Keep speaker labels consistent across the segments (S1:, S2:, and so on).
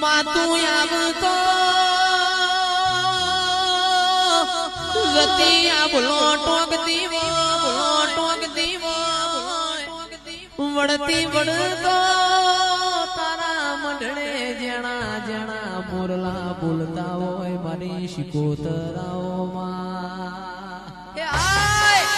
S1: માતું આવતો ગતી આબલો ટોક દીવો વળતી વળતો તારા મંડળે જણા જણા મોરલા બોલતા હોય મારી શિકોતરાઓમાં એ આય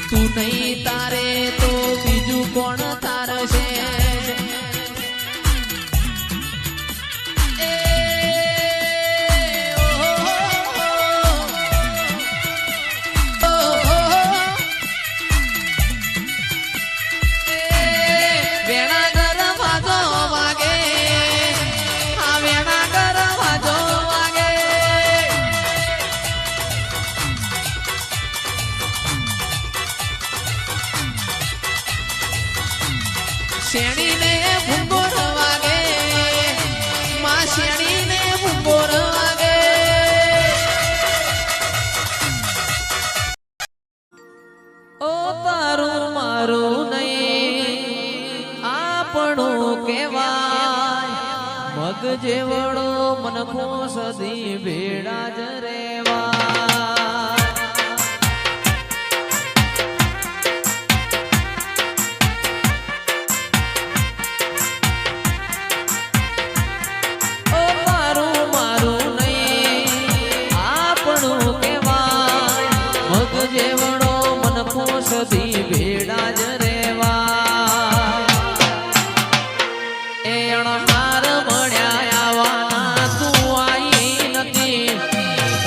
S1: તું નહીં તારે તો બીજું કોણ તારશે શેણીને ભૂંગોર વાગે માં શેણીને ભૂંગોર વાગે ઓ તારું મારું નહીં આપણું કહેવાય મગ જેવડો મનખો સદી ભેડા જ રેવા સદી ભેડા જ રેવા એ અણહાર મળ્યા આવવાના તું આઈ નથી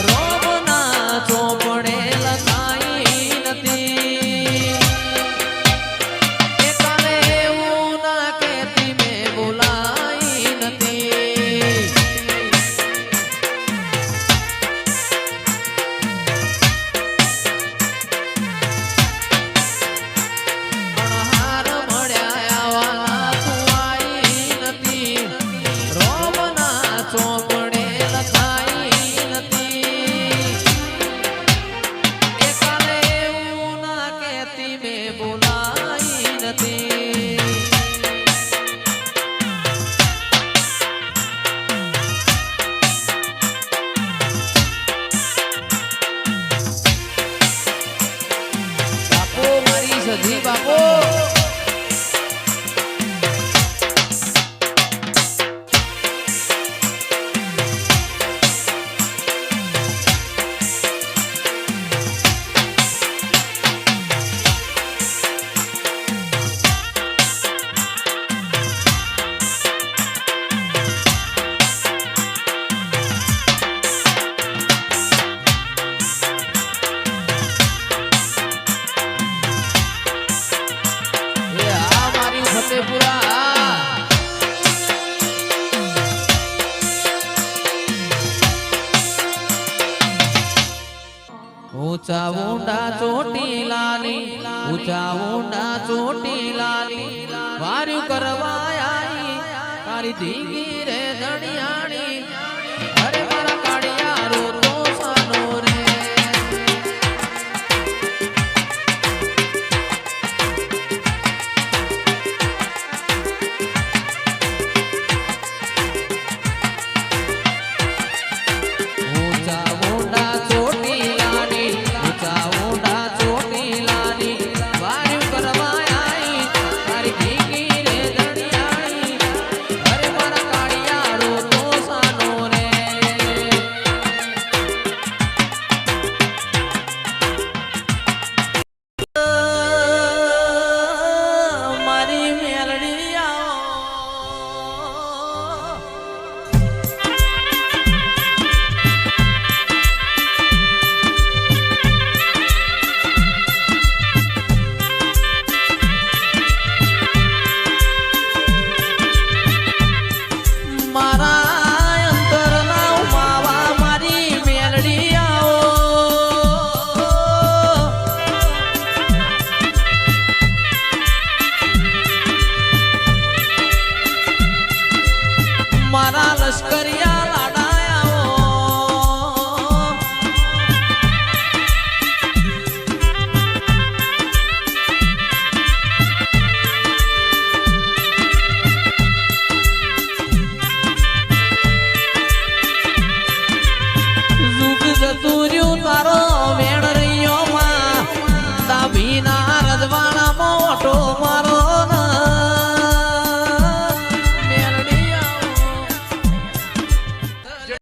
S1: રોમના ચોપડે લખાઈ નથી એ કાલે એવું ના કહેતી મેં બોલાઈ નથી સધી બાપો ऊंचा ऊंडा चोटी लाली ऊंचा ऊंडा चोटी लाली वार्यु करवायाई तारी धींगी रे धणियाणी अरे मारा काड़िया रो तो सानो रे ऊंचा ऊंडा चोटी करवायाई तारी धींगी रे धणियाणी अरे मारा काड़िया દરિયા લાડાયા જુગ જતુર્યું તારો વેણ રહ્યો માં દાભીના રજવાડામાં ઓટો મારો